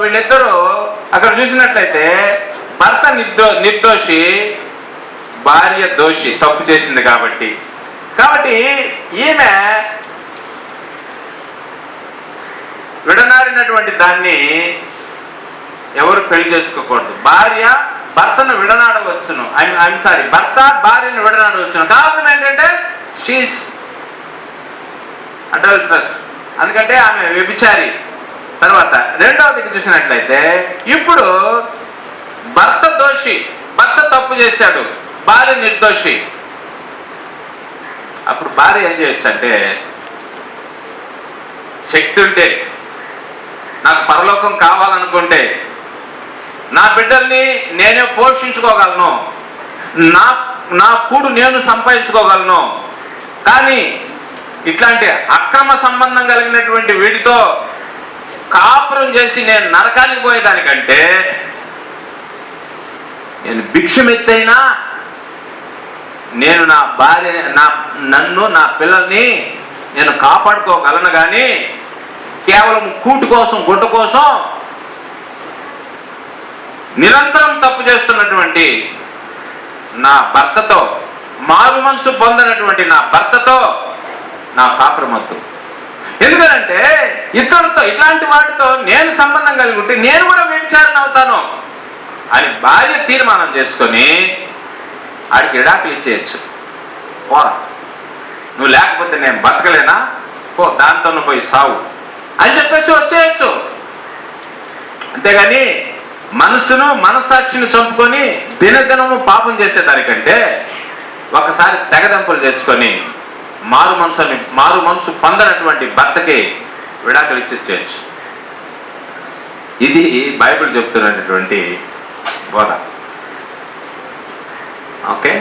వీళ్ళిద్దరూ అక్కడ చూసినట్లయితే భర్త నిర్దోషి, భార్య దోషి, తప్పు చేసింది కాబట్టి. ఈమె విడనాడినటువంటి దాన్ని ఎవరు పెళ్లి చేసుకోకూడదు. భార్య భర్తను విడనాడవచ్చును, భర్త భార్యను విడనాడవచ్చును. కారణం ఏంటంటే షీస్ అడల్టరస్, అందుకంటే ఆమె వ్యభిచారి. తర్వాత రెండవదికి చూసినట్లయితే ఇప్పుడు భర్త దోషి, భర్త తప్పు చేశాడు, భార్య నిర్దోషి. అప్పుడు భార్య ఏం చేయొచ్చు అంటే, శక్తి ఉంటే, నాకు పరలోకం కావాలనుకుంటే, నా బిడ్డల్ని నేనే పోషించుకోగలను, నా కూడు నేను సంపాదించుకోగలను, కానీ ఇట్లాంటి అక్రమ సంబంధం కలిగినటువంటి వీడితో కాపురం చేసి నేను నరకానికి పోయేదానికంటే నేను భిక్షమెత్తైనా నేను నా భార్య నన్ను నా పిల్లల్ని నేను కాపాడుకోగలను, కానీ కేవలం కూటు కోసం గుడ్డ కోసం నిరంతరం తప్పు చేస్తున్నటువంటి నా భర్తతో, మారు మనసు పొందినటువంటి నా భర్తతో నా కాపురం వద్దు. ఎందుకంటే ఇతరులతో, ఇట్లాంటి వాటితో నేను సంబంధం కలిగి ఉంటే నేను కూడా వ్యభిచారణ అవుతాను అని భార్య తీర్మానం చేసుకొని ఆడికి విడాకులు ఇచ్చేయచ్చు. పోరా, నువ్వు లేకపోతే నేను బతకలేనా, పో దాంతో పోయి సావు అని చెప్పేసి వచ్చేయచ్చు. అంతేగాని మనస్సాక్షిని చంపుకొని దినదినము పాపం చేసేదానికంటే ఒకసారి తెగదంపులు చేసుకొని మారు మనసు పొందనటువంటి భర్తకి విడాకులు ఇచ్చేయచ్చు. ఇది బైబిల్ చెప్తున్నటువంటి బోధ. ఓకే,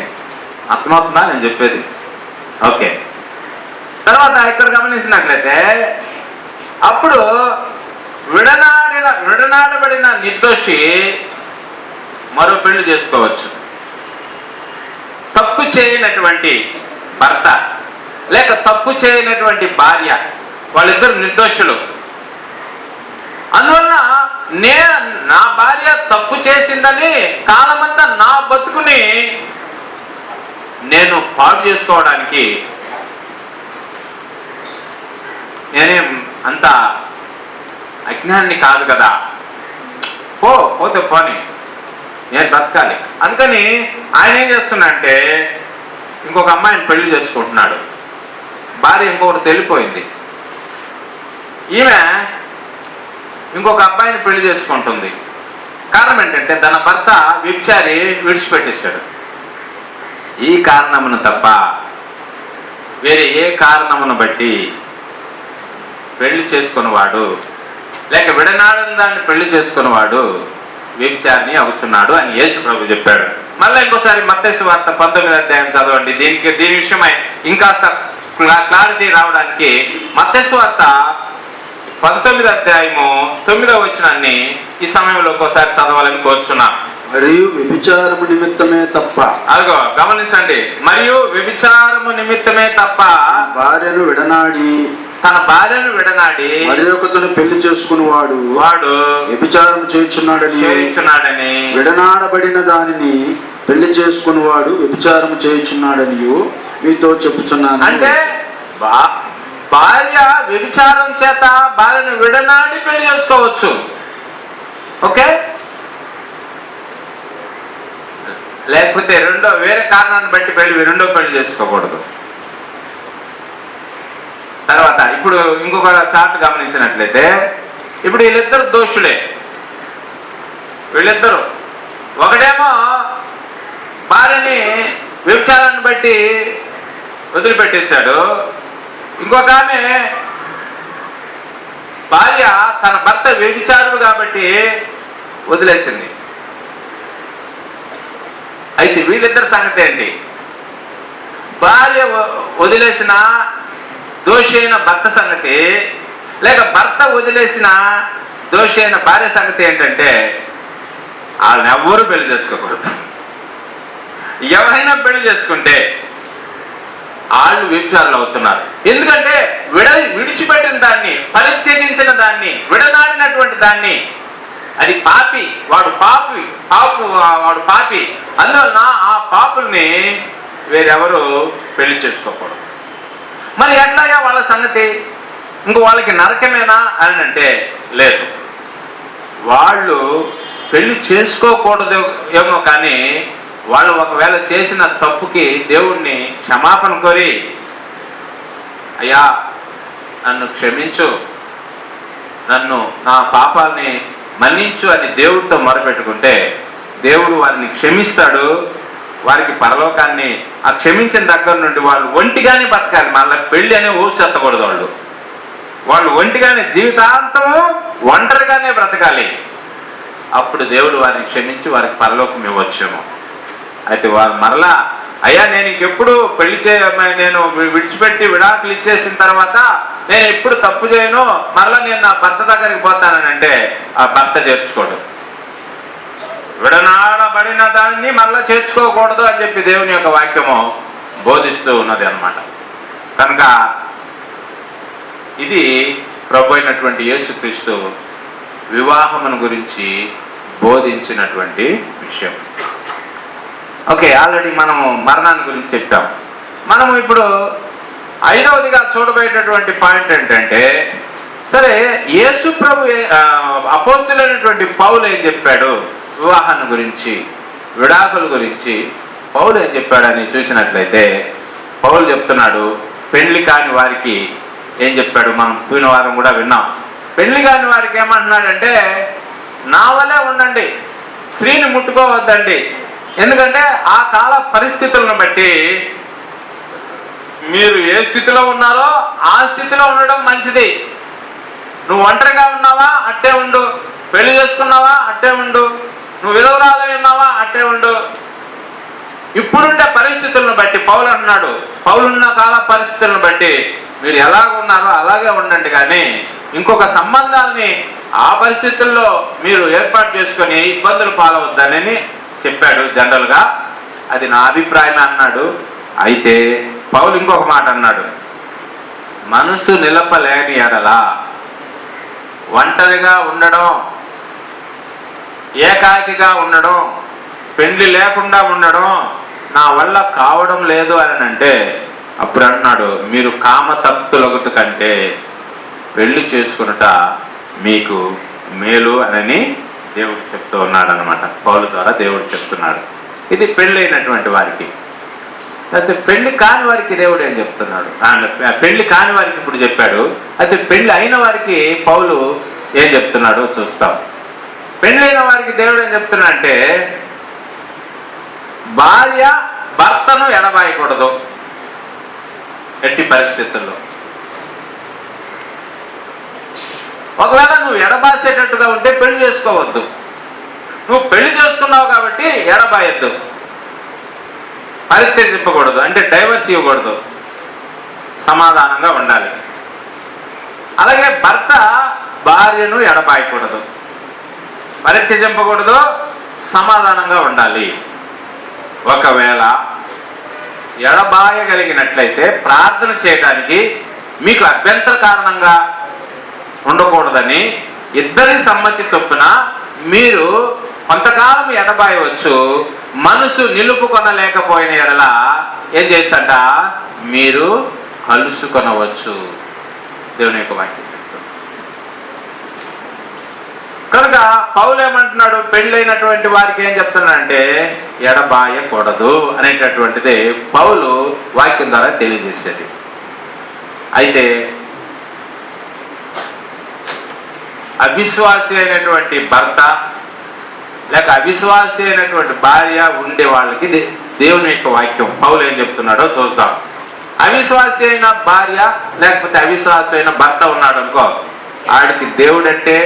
అర్థమవుతుందా నేను చెప్పేది? ఓకే. తర్వాత ఇక్కడ గమనించినట్లయితే అప్పుడు విడనాడబడిన నిర్దోషి మరో పెళ్లి చేసుకోవచ్చు. తప్పు చేయనటువంటి భర్త లేక తప్పు చేయనటువంటి భార్య, వాళ్ళిద్దరు నిర్దోషులు. అందువల్ల నా భార్య తప్పు చేసిందని కాలమంతా నా బతుకుని నేను పాడు చేసుకోవడానికి నేనేం అంత అజ్ఞాన్ని కాదు కదా, పోతే పోని, నేను బ్రతకాలి. అందుకని ఆయన ఏం చేస్తున్నాడంటే ఇంకొక అమ్మాయిని పెళ్లి చేసుకుంటున్నాడు. భార్య ఇంకొకటి తెలిపోయింది. ఈమె ఇంకొక అబ్బాయిని పెళ్లి చేసుకుంటుంది. కారణం ఏంటంటే తన భర్త వ్యభిచారి విడిచిపెట్టేశాడు. ఈ కారణమును తప్ప వేరే ఏ కారణమును బట్టి పెళ్లి చేసుకున్నవాడు లేక విడనాడని దాన్ని పెళ్లి చేసుకున్నవాడు వ్యభిచారిని అవుతున్నాడు అని యేసు ప్రభు చెప్పాడు. మళ్ళీ ఇంకోసారి మత్తయి సువార్త 19వ అధ్యాయం చదవండి. దీని విషయమై ఇంకాస్త క్లారిటీ రావడానికి మత్తయి సువార్త 19వ అధ్యాయము 9వ వచనాన్ని ఈ సమయంలో ఒకసారి చదవాలని కోరుచున్నా. మరియు వ్యభిచారము నిమిత్తమే తప్ప, అదిగో గమనించండి, మరియు వ్యభిచారము నిమిత్తమే తప్ప తన భార్యను విడనాడి మరి ఒకతను పెళ్లి చేసుకుని వాడు వ్యభిచారం చేయుచున్నాడని విడనాడబడిన దానిని పెళ్లి చేసుకుని వాడు వ్యభిచారం చేయుచున్నాడని మీతో చెప్పుచున్నాను. అంటే భార్య వ్యభిచారం చేత భార్యను విడనాడి పెళ్లి చేసుకోవచ్చు. ఓకే, లేకపోతే వేరే కారణాన్ని బట్టి రెండో పెళ్లి చేసుకోకూడదు. తర్వాత ఇప్పుడు ఇంకొక చార్ట్ గమనించినట్లయితే ఇప్పుడు వీళ్ళిద్దరు దోషులే. వీళ్ళిద్దరు ఒకటేమో భార్యని వ్యభిచారాన్ని బట్టి వదిలిపెట్టేశాడు, ఇంకొక ఆమె భార్య తన భర్త వ్యభిచారుడు కాబట్టి వదిలేసింది. అయితే వీళ్ళిద్దరి సంగతి ఏంటి? భార్య వదిలేసిన దోషి అయిన భర్త సంగతి, లేక భర్త వదిలేసిన దోషి అయిన భార్య సంగతి ఏంటంటే వాళ్ళని ఎవ్వరూ పెళ్లి చేసుకోకూడదు. ఎవరైనా పెళ్లి చేసుకుంటే వాళ్ళు వ్యభిచారులు అవుతున్నారు. ఎందుకంటే విడిచిపెట్టిన దాన్ని, పరిత్యజించిన దాన్ని, విడనాడినటువంటి దాన్ని అది పాపి, వాడు పాపి. అందువలన ఆ పాపుల్ని వేరెవరు పెళ్లి చేసుకోకూడదు. మరి ఎట్లాయా వాళ్ళ సంగతి? ఇంకో వాళ్ళకి నరకమేనా అని అంటే లేదు. వాళ్ళు పెళ్లి చేసుకోకూడదు ఏమో, కానీ వాళ్ళు ఒకవేళ చేసిన తప్పుకి దేవుణ్ణి క్షమాపణ కోరి, అయ్యా నన్ను క్షమించు, నన్ను నా పాపాలని మన్నించు అని దేవుడితో మొరపెట్టుకుంటే దేవుడు వారిని క్షమిస్తాడు. వారికి పరలోకాన్ని ఆ క్షమించిన దగ్గర నుండి వాళ్ళు ఒంటిగానే బతకాలి. మళ్ళీ పెళ్లి అనే ఊసెత్తకూడదు. వాళ్ళు ఒంటిగానే జీవితాంతము ఒంటరిగానే బ్రతకాలి. అప్పుడు దేవుడు వారిని క్షమించి వారికి పరలోకం ఇవ్వచ్చేమో. అయితే వారు మరలా, అయ్యా నేను ఇంకెప్పుడు నేను విడిచిపెట్టి విడాకులు ఇచ్చేసిన తర్వాత నేను ఎప్పుడు తప్పు చేయను, మరలా నేను నా భర్త దగ్గరికి పోతానని అంటే ఆ భర్త చేర్చుకోడు. విడనాడబడిన దాన్ని మరలా చేర్చుకోకూడదు అని చెప్పి దేవుని యొక్క వాక్యము బోధిస్తూ ఉన్నది అన్నమాట. కనుక ఇది ప్రభు అయినటువంటి యేసుక్రీస్తు వివాహమును గురించి బోధించినటువంటి విషయం. ఓకే, ఆల్రెడీ మనము మరణాన్ని గురించి చెప్పాం. మనము ఇప్పుడు 5వదిగా చూడబోయేటటువంటి పాయింట్ ఏంటంటే, సరే యేసు ప్రభు అపోస్తులైనటువంటి పౌలు ఏం చెప్పాడు వివాహాన్ని గురించి, విడాకుల గురించి పౌలు ఏం చెప్పాడని చూసినట్లయితే, పౌలు చెప్తున్నాడు పెళ్లి కాని వారికి ఏం చెప్పాడు. మనం పోయిన వారం కూడా విన్నాం. పెళ్లి కాని వారికి ఏమంటున్నాడంటే, నా వలే ఉండండి, స్త్రీని ముట్టుకోవద్దండి. ఎందుకంటే ఆ కాల పరిస్థితులను బట్టి మీరు ఏ స్థితిలో ఉన్నారో ఆ స్థితిలో ఉండడం మంచిది. నువ్వు ఒంటరిగా ఉన్నావా అట్టే ఉండు, పెళ్లి చేసుకున్నావా అట్టే ఉండు, నువ్వు విధవరాలై ఉన్నావా అట్టే ఉండు. ఇప్పుడుండే పరిస్థితులను బట్టి పౌలు అన్నాడు, పౌలున్న కాల పరిస్థితులను బట్టి మీరు ఎలాగ ఉన్నారో అలాగే ఉండండి, కానీ ఇంకొక సంబంధాలని ఆ పరిస్థితుల్లో మీరు ఏర్పాటు చేసుకొని ఇబ్బందులు పాలవద్దని చెప్పాడు జనరల్గా. అది నా అభిప్రాయం అన్నాడు. అయితే పౌలు ఇంకొక మాట అన్నాడు, మనసు నిలపలేని ఎడల ఒంటరిగా ఉండడం, ఏకాకిగా ఉండడం, పెళ్లి లేకుండా ఉండడం నా వల్ల కావడం లేదు అని అంటే, అప్పుడు అన్నాడు మీరు కామతప్తులొకటి కంటే పెళ్లి చేసుకునుట మీకు మేలు అని దేవుడు చెప్తూ ఉన్నాడు అనమాట. పౌలు ద్వారా దేవుడు చెప్తున్నాడు. ఇది పెళ్లి అయినటువంటి వారికి. అయితే పెళ్లి కాని వారికి దేవుడు ఏం చెప్తున్నాడు, పెళ్లి కాని వారికి ఇప్పుడు చెప్పాడు. అయితే పెళ్లి అయిన వారికి పౌలు ఏం చెప్తున్నాడో చూస్తాం. పెళ్లి అయిన వారికి దేవుడు ఏం చెప్తున్నా అంటే, భార్య భర్తను ఎడబాయకూడదు ఎట్టి పరిస్థితుల్లో. ఒకవేళ నువ్వు ఎడబాసేటట్టుగా ఉంటే పెళ్లి చేసుకోవద్దు. నువ్వు పెళ్లి చేసుకున్నావు కాబట్టి ఎడబాయొద్దు, పరిత్యజింపకూడదు, అంటే డైవర్స్ ఇవ్వకూడదు, సమాధానంగా ఉండాలి. అలాగే భర్త భార్యను ఎడబాయకూడదు, పరిత్యజింపకూడదు, సమాధానంగా ఉండాలి. ఒకవేళ ఎడబాయగలిగినట్లయితే ప్రార్థన చేయడానికి మీకు అభ్యంతర కారణంగా ఉండకూడదని ఇద్దరి సమ్మతి చొప్పున మీరు కొంతకాలం ఎడబాయవచ్చు. మనసు నిలుపుకొనలేకపోయిన ఎడల ఏం చేయొచ్చంట, మీరు కలుసుకొనవచ్చు. దేవుని యొక్క వాక్యం చెప్తుంది. కనుక పౌలు ఏమంటున్నాడు, పెళ్ళైనటువంటి వారికి ఏం చెప్తున్నాడంటే ఎడబాయకూడదు అనేటటువంటిది పౌలు వాక్యం ద్వారా తెలియజేసేది. అయితే అవిశ్వాసి అయినటువంటి భర్త లేక అవిశ్వాసి అయినటువంటి భార్య ఉండే వాళ్ళకి దేవుని యొక్క వాక్యం పౌలు ఏం చెప్తున్నాడో చూద్దాం. అవిశ్వాసి అయిన భార్య లేకపోతే అవిశ్వాసి అయిన భర్త ఉన్నాడు అనుకో, ఆడికి దేవుడంటే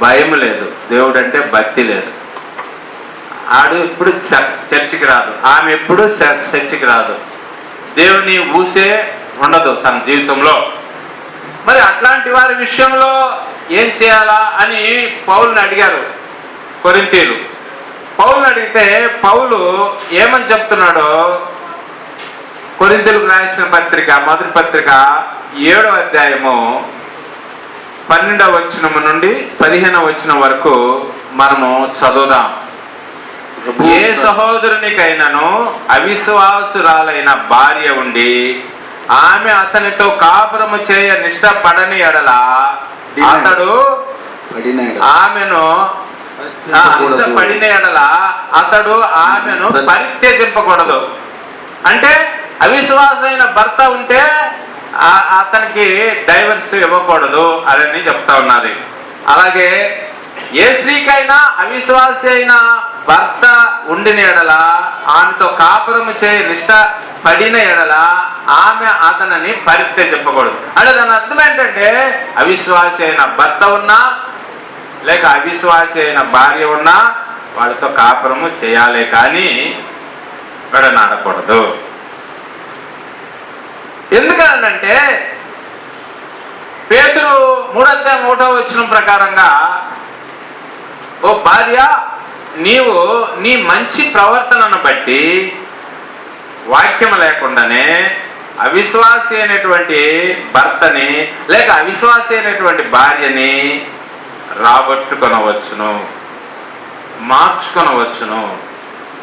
భయం లేదు, దేవుడంటే భక్తి లేదు. ఆడు ఎప్పుడు చర్చికి రాదు, ఆమె ఎప్పుడు చర్చికి రాదు, దేవుని ఊసే ఉండదు తన జీవితంలో. మరి అట్లాంటి వారి విషయంలో ఏం చేయాలా అని పౌలుని అడిగారు కొరింథీయులు. పౌలుని అడిగితే పౌలు ఏమని చెప్తున్నాడో, కొరింథీయులకు రాసిన పత్రిక మొదటి పత్రిక 7వ అధ్యాయము 12వ వచనం నుండి 15వ వచనం వరకు మనము చదువుదాం. ఏ సహోదరునికైనాను అవిశ్వాసురాలైన భార్య ఉండి ఆమె అతనితో కాపురము చేయ నిష్టపడని ఎడల అతడు ఆమెను ఇష్టపడిన ఎడల అతడు ఆమెను పరిత్యజింపకూడదు. అంటే అవిశ్వాసైన భర్త ఉంటే అతనికి డైవర్స్ ఇవ్వకూడదు అని చెప్తా ఉన్నది. అలాగే ఏ స్త్రీకైనా అవిశ్వాసి అయిన భర్త ఉండిన ఎడల ఆమెతో కాపురము చేయ నిష్ట పడిన ఎడల ఆమె అతనిని పరిత్యజింపకూడదు. అంటే దాని అర్థం ఏంటంటే అవిశ్వాసి అయిన భర్త ఉన్నా లేక అవిశ్వాసి అయిన భార్య ఉన్నా వాళ్ళతో కాపురము చేయాలి, కానీ విడనాడకూడదు. ఎందుకనంటే పేతురు 3:1 వచనం ప్రకారంగా, ఓ భార్య, నీవు నీ మంచి ప్రవర్తనను బట్టి వాక్యం లేకుండానే అవిశ్వాసి అయినటువంటి భర్తని లేక అవిశ్వాసి అయినటువంటి భార్యని రాబట్టుకొనవచ్చును, మార్చుకొనవచ్చును,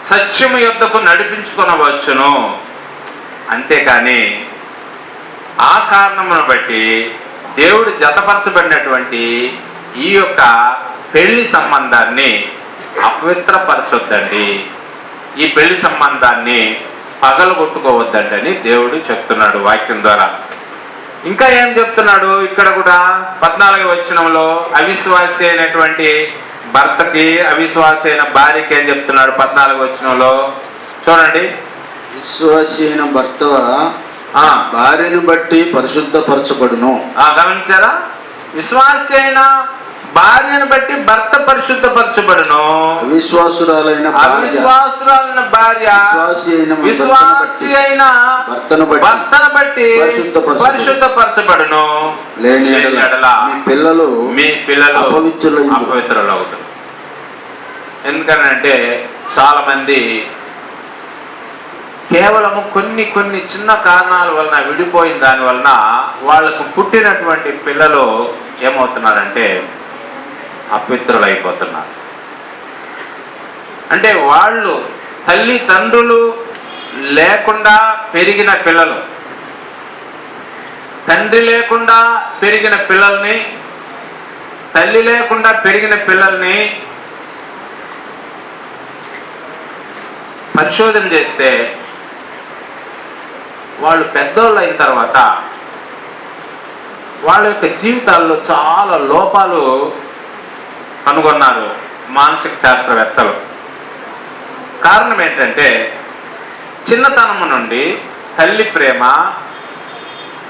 సత్యము యొద్దకు నడిపించుకొనవచ్చును. అంతేకాని ఆ కారణమును బట్టి దేవుడు జతపరచబడినటువంటి ఈ యొక్క పెళ్లి సంబంధాన్ని అపవిత్రపరచొద్దండి, ఈ పెళ్లి సంబంధాన్ని పగలగొట్టుకోవద్దండి అని దేవుడు చెప్తున్నాడు వాక్యం ద్వారా. ఇంకా ఏం చెప్తున్నాడు ఇక్కడ కూడా 14వ వచనంలో అవిశ్వాసి అయినటువంటి భర్తకి అవిశ్వాసి అయిన భార్యకి ఏం చెప్తున్నాడు 14వ వచనంలో చూడండి. విశ్వాసి అయిన భర్త భార్యను బట్టి పరిశుద్ధపరచబడును. గమనించారా? విశ్వాసి అయిన భార్యను బట్టి భర్త పరిశుద్ధపరచబడును. అవిశ్వాసురాలైన భార్య విశ్వాసి అయిన భర్తను బట్టి పరిశుద్ధపరచబడును. లేని ఎడల మీ పిల్లలు అపవిత్రులు అవుతారు. ఎందుకనంటే చాలా మంది కేవలము కొన్ని చిన్న కారణాల వలన విడిపోయిన దాని వలన వాళ్ళకు పుట్టినటువంటి పిల్లలు ఏమవుతున్నారంటే అపవిత్రులు అయిపోతున్నారు. అంటే వాళ్ళు తల్లిదండ్రులు లేకుండా పెరిగిన పిల్లలు, తండ్రి లేకుండా పెరిగిన పిల్లల్ని, తల్లి లేకుండా పెరిగిన పిల్లల్ని పరిశోధన చేస్తే వాళ్ళు పెద్దోళ్ళు అయిన తర్వాత వాళ్ళ యొక్క జీవితాల్లో చాలా లోపాలు కనుగొన్నారు మానసిక శాస్త్రవేత్తలు. కారణం ఏంటంటే చిన్నతనము నుండి తల్లి ప్రేమ,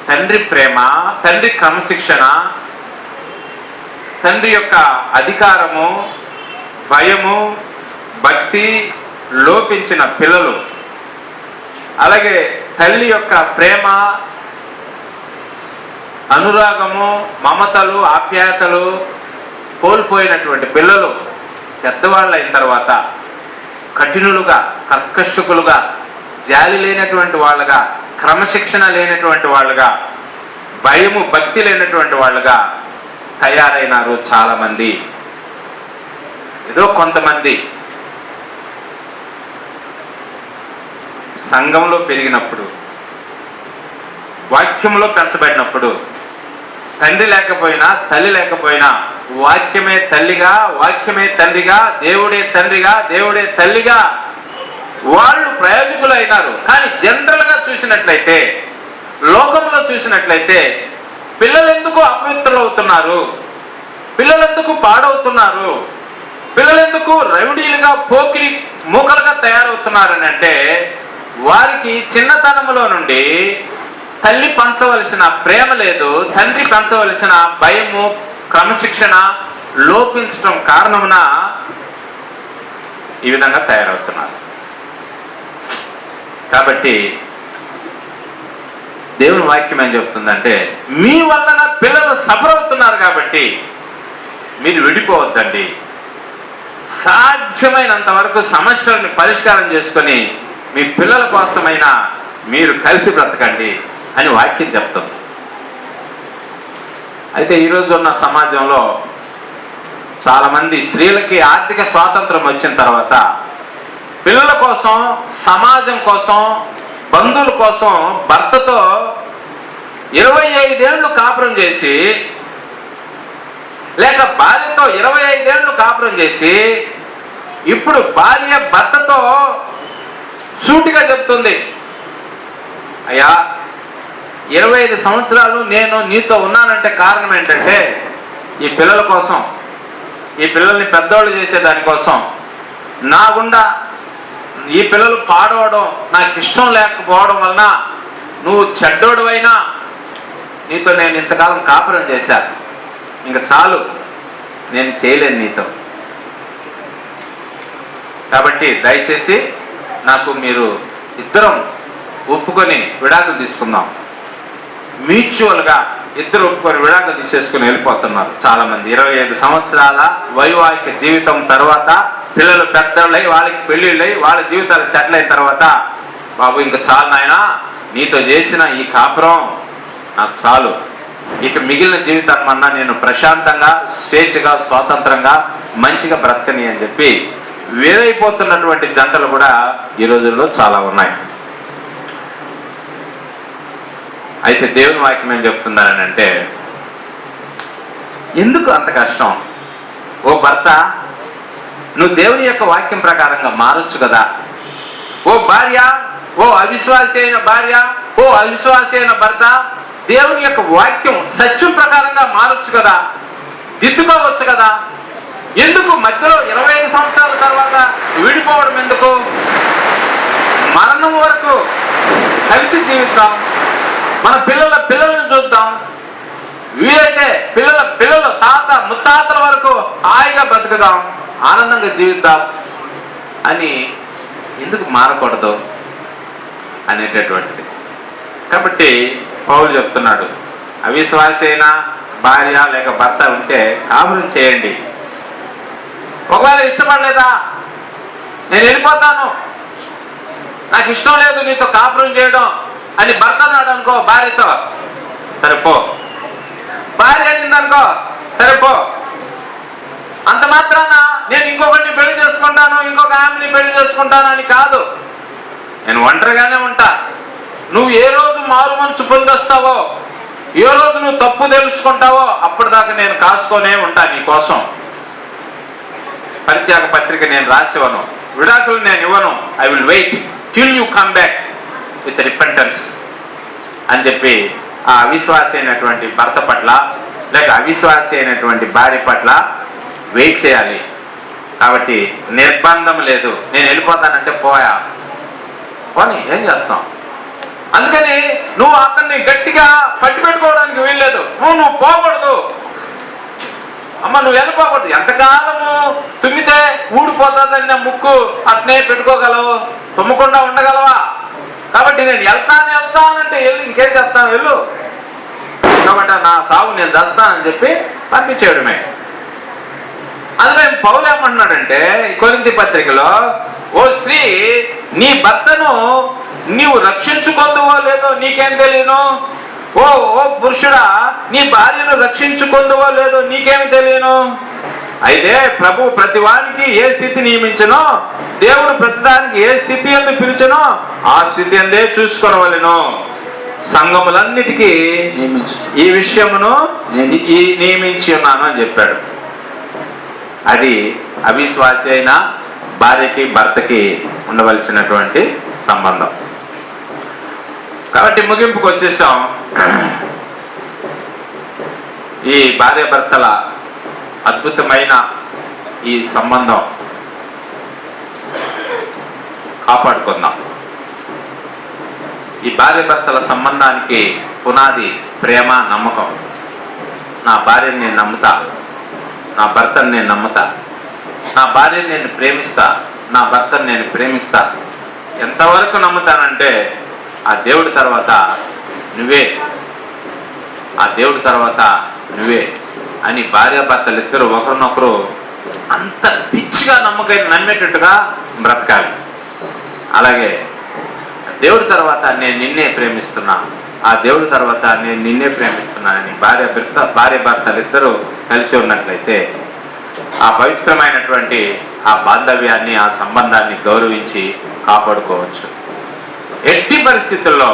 తండ్రి ప్రేమ, తండ్రి క్రమశిక్షణ, తండ్రి యొక్క అధికారము, భయము, భక్తి లోపించిన పిల్లలు, అలాగే తల్లి యొక్క ప్రేమ, అనురాగము, మమతలు, ఆప్యాయతలు కోల్పోయినటువంటి పిల్లలు పెద్దవాళ్ళు అయిన తర్వాత కఠినులుగా, కర్కశకులుగా, జాలి లేనటువంటి వాళ్ళుగా, క్రమశిక్షణ లేనటువంటి వాళ్ళుగా, భయము భక్తి లేనటువంటి వాళ్ళుగా తయారైనారు చాలామంది. ఏదో కొంతమంది సంఘంలో పెరిగినప్పుడు, వాక్యంలో పెంచబడినప్పుడు, తండ్రి లేకపోయినా తల్లి లేకపోయినా వాక్యమే తల్లిగా, వాక్యమే తండ్రిగా, దేవుడే తండ్రిగా, దేవుడే తల్లిగా వాళ్ళు ప్రయోజకులు అయినారు. కానీ జనరల్గా చూసినట్లయితే, లోకంలో చూసినట్లయితే పిల్లలు ఎందుకు అపవిత్రులు అవుతున్నారు, పిల్లలు ఎందుకు పాడవుతున్నారు, పిల్లలు ఎందుకు రౌడీలుగా, పోకిరి మూకలుగా తయారవుతున్నారు అని అంటే వారికి చిన్నతనంలో నుండి తల్లి పంచవలసిన ప్రేమ లేదు, తండ్రి పంచవలసిన భయము, క్రమశిక్షణ లోపించడం కారణమున ఈ విధంగా తయారవుతున్నారు. కాబట్టి దేవుని వాక్యం ఏం చెప్తుందంటే, మీ వలన పిల్లలు సఫర్ అవుతున్నారు కాబట్టి మీరు విడిపోవద్దండి, సాధ్యమైనంత వరకు సమస్యలను పరిష్కారం చేసుకొని మీ పిల్లల కోసమైనా మీరు కలిసి బ్రతకండి అని వాక్యం చెప్తుంది. అయితే ఈరోజు ఉన్న సమాజంలో చాలామంది స్త్రీలకి ఆర్థిక స్వాతంత్రం వచ్చిన తర్వాత పిల్లల కోసం, సమాజం కోసం, బంధువుల కోసం భర్తతో 25 ఏళ్ళు కాపురం చేసి, లేక భార్యతో 25 ఏళ్ళు కాపురం చేసి, ఇప్పుడు భార్య భర్తతో సూటిగా చెప్తుంది, అయ్యా 25 సంవత్సరాలు నేను నీతో ఉన్నానంటే కారణం ఏంటంటే ఈ పిల్లల కోసం, ఈ పిల్లల్ని పెద్దోళ్ళు చేసే దానికోసం. నా గుండా ఈ పిల్లలు పాడవడం నాకు ఇష్టం లేకపోవడం వలన నువ్వు చెడ్డోడు అయినా నీతో నేను ఇంతకాలం కాపురం చేశా, ఇంకా చాలు, నేను చేయలేను నీతో. కాబట్టి దయచేసి నాకు మీరు ఇద్దరం ఒప్పుకొని విడాకులు తీసుకుందాం. మ్యూచువల్గా ఇద్దరు ఒప్పుకొని విడాకులు తీసేసుకుని వెళ్ళిపోతున్నారు చాలామంది. 25 సంవత్సరాల వైవాహిక జీవితం తర్వాత పిల్లలు పెద్దోళ్ళై, వాళ్ళకి పెళ్ళిళ్ళై, వాళ్ళ జీవితాలు సెటిల్ అయిన తర్వాత, బాబు ఇంకా చాలు నాయనా, నీతో చేసిన ఈ కాపురం నాకు చాలు, ఇక మిగిలిన జీవితాన్ని అన్నా నేను ప్రశాంతంగా, స్వేచ్ఛగా, స్వాతంత్రంగా, మంచిగా బ్రతకని అని చెప్పి వేరైపోతున్నటువంటి జంటలు కూడా ఈ రోజుల్లో చాలా ఉన్నాయి. అయితే దేవుని వాక్యం ఏం చెప్తున్నారని అంటే, ఎందుకు అంత కష్టం? ఓ భర్త, నువ్వు దేవుని యొక్క వాక్యం ప్రకారంగా మారొచ్చు కదా. ఓ భార్య, ఓ అవిశ్వాసి అయిన భార్య, ఓ అవిశ్వాసి అయిన భర్త, దేవుని యొక్క వాక్యం సత్యం ప్రకారంగా మారొచ్చు కదా, దిద్దుకోవచ్చు కదా. ఎందుకు మధ్యలో 25 సంవత్సరాల తర్వాత విడిపోవడం ఎందుకు? మరణం వరకు కలిసి జీవిద్దాం, మన పిల్లలను చూద్దాం, వీలైతే పిల్లలు తాత ముత్తాతల వరకు హాయిగా బతుకుదాం, ఆనందంగా జీవిద్దాం అని ఎందుకు మారకూడదు అనేటటువంటిది. కాబట్టి పౌలు చెప్తున్నాడు, అవిశ్వాసి అయిన భార్య లేక భర్త ఉంటే కాపురం చేయండి. ఒకవేళ ఇష్టపడలేదా, నేను వెళ్ళిపోతాను, నాకు ఇష్టం లేదు నీతో కాపురం చేయడం అని భర్త అన్నాడు అనుకో భార్యతో, సరిపో. భార్య అనిందనుకో, సరిపో. అంత మాత్రాన నేను ఇంకొకరిని పెళ్లి చేసుకుంటాను, ఇంకొక ఆమెని పెళ్లి చేసుకుంటాను అని కాదు. నేను ఒంటరిగానే ఉంటా. నువ్వు ఏ రోజు మారు మనసు పొందొస్తావో, ఏ రోజు నువ్వు తప్పు తెలుసుకుంటావో అప్పటిదాకా నేను కాసుకొనే ఉంటా నీ కోసం. పరిత్యాగ పత్రిక నేను రాసివ్వను, విడాకులు నేను ఇవ్వను. I will wait till you come back with repentance అని చెప్పి ఆ అవిశ్వాసి అయినటువంటి భర్త పట్ల లేక అవిశ్వాసి అయినటువంటి భార్య పట్ల వెయిట్ చేయాలి. కాబట్టి నిర్బంధం లేదు, నేను వెళ్ళిపోతానంటే పోయా పోనీ, ఏం చేస్తాం. అందుకని నువ్వు అతన్ని గట్టిగా పట్టి పెట్టుకోవడానికి వీల్లేదు. నువ్వు పోకూడదు అమ్మ, నువ్వు వెళ్ళిపోకూడదు. ఎంతకాలము తుమ్మితే ఊడిపోతుందన్న ముక్కు అట్నే పెట్టుకోగలవు, తుమ్మకుండా ఉండగలవా? కాబట్టి నేను వెళ్తానంటే వెళ్ళు, ఇంకేం చేస్తాను, వెళ్ళు. కాబట్టి నా సాగు నేను చేస్తానని చెప్పి పంపించేయడమే. అందుకని పౌలు ఏమంటున్నాడంటే కొరింథీ పత్రికలో, ఓ స్త్రీ, నీ భర్తను నీవు రక్షించుకుందువో లేదో నీకేం తెలియను. ఓ పురుషుడా, నీ భార్యను రక్షించుకుందువో లేదో నీకేమి తెలియను. అయితే ప్రభు ప్రతివానికి ఏ స్థితి నియమించనో, దేవుడు ప్రతిదానికి ఏ స్థితి ఎందు పిలిచనో ఆ స్థితి ఎందే చూసుకోవలెను. సంఘములన్నిటికీ ఈ విషయమును నియమించి ఉన్నాను అని చెప్పాడు. అది అవిశ్వాసి అయిన భార్యకి భర్తకి ఉండవలసినటువంటి సంబంధం. కాబట్టి ముగింపుకు వచ్చేసాం. ఈ భార్య భర్తల అద్భుతమైన ఈ సంబంధం కాపాడుకుందాం. ఈ భార్య భర్తల సంబంధానికి పునాది ప్రేమ, నమ్మకం. నా భార్యని నేను నమ్ముతా, నా భర్తని నేను నమ్ముతా, నా భార్యని నేను ప్రేమిస్తా, నా భర్తని నేను ప్రేమిస్తా. ఎంతవరకు నమ్ముతానంటే ఆ దేవుడి తర్వాత నువ్వే, ఆ దేవుడి తర్వాత నువ్వే అని భార్యాభర్తలు ఇద్దరు ఒకరినొకరు అంత పిచ్చిగా నమ్మేటట్టుగా బ్రతకాలి. అలాగే దేవుడి తర్వాత నేను నిన్నే ప్రేమిస్తున్నా ఆ దేవుడి తర్వాత నేను నిన్నే ప్రేమిస్తున్నానని భార్య భర్తలు ఇద్దరూ కలిసి ఉన్నట్లయితే ఆ పవిత్రమైనటువంటి ఆ బాంధవ్యాన్ని, ఆ సంబంధాన్ని గౌరవించి కాపాడుకోవచ్చు. ఎట్టి పరిస్థితుల్లో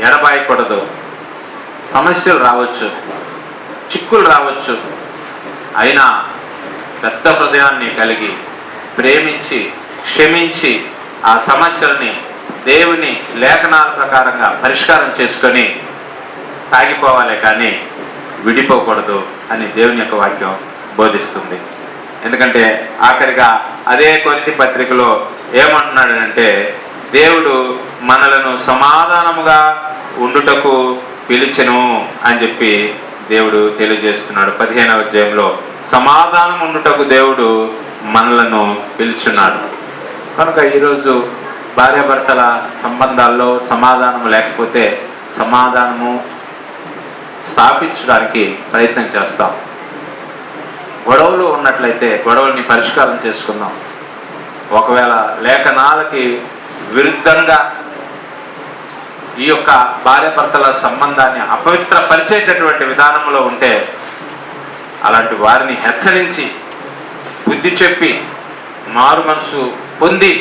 ఎడబాయకూడదు. సమస్యలు రావచ్చు, చిక్కులు రావచ్చు, అయినా పెద్ద హృదయాన్ని కలిగి ప్రేమించి క్షమించి ఆ సమస్యల్ని దేవుని లేఖనాల ప్రకారంగా పరిష్కారం చేసుకొని సాగిపోవాలి, కానీ విడిపోకూడదు అని దేవుని యొక్క వాక్యం బోధిస్తుంది. ఎందుకంటే ఆఖరిగా అదే కొరింథీ పత్రికలో ఏమంటున్నాడంటే, దేవుడు మనలను సమాధానముగా ఉండుటకు పిలిచెను అని చెప్పి దేవుడు తెలియజేస్తున్నాడు. 15వ అధ్యాయంలో సమాధానం ఉండుటకు దేవుడు మనలను పిలుచున్నాడు. కనుక ఈరోజు భార్యాభర్తల సంబంధాల్లో సమాధానం లేకపోతే సమాధానము స్థాపించడానికి ప్రయత్నం చేస్తాం. గొడవలు ఉన్నట్లయితే గొడవల్ని పరిష్కారం చేసుకుందాం. ఒకవేళ లేఖనాలకి విరుద్ధంగా ఈ యొక్క భార్యాభర్తల సంబంధాన్ని అపవిత్రపరిచేటటువంటి విధానంలో ఉంటే అలాంటి వారిని హెచ్చరించి బుద్ధి చెప్పి మారు మనసు పొంది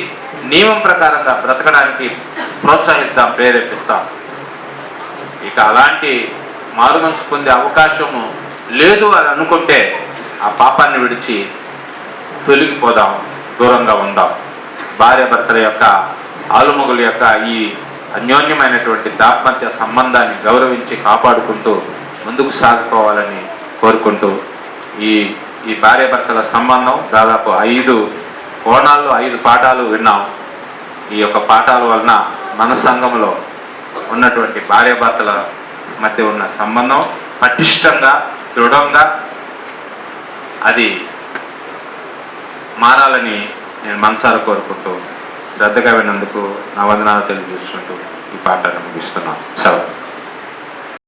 నియమం ప్రకారంగా బ్రతకడానికి ప్రోత్సహిద్దాం, ప్రేరేపిస్తాం. ఇక అలాంటి మారు మనసు పొందే అవకాశము లేదు అని అనుకుంటే ఆ పాపాన్ని విడిచి తొలగిపోదాం, దూరంగా ఉందాం. భార్యాభర్తల యొక్క ఆలుమొగుల యొక్క ఈ అన్యోన్యమైనటువంటి దాంపత్య సంబంధాన్ని గౌరవించి కాపాడుకుంటూ ముందుకు సాగిపోవాలని కోరుకుంటూ ఈ భార్యాభర్తల సంబంధం దాదాపు 5 కోణాల్లో 5 పాఠాలు విన్నాం. ఈ యొక్క పాఠాల వలన మన సంఘంలో ఉన్నటువంటి భార్యాభర్తల మధ్య ఉన్న సంబంధం పటిష్టంగా, దృఢంగా అది మారాలని నేను మనసారా కోరుకుంటూ శ్రద్ధగా విన్నందుకు నా వందనాలు తెలియజేసుకుంటూ ఈ పాఠాన్ని ముగిస్తున్నాను. సెలవు.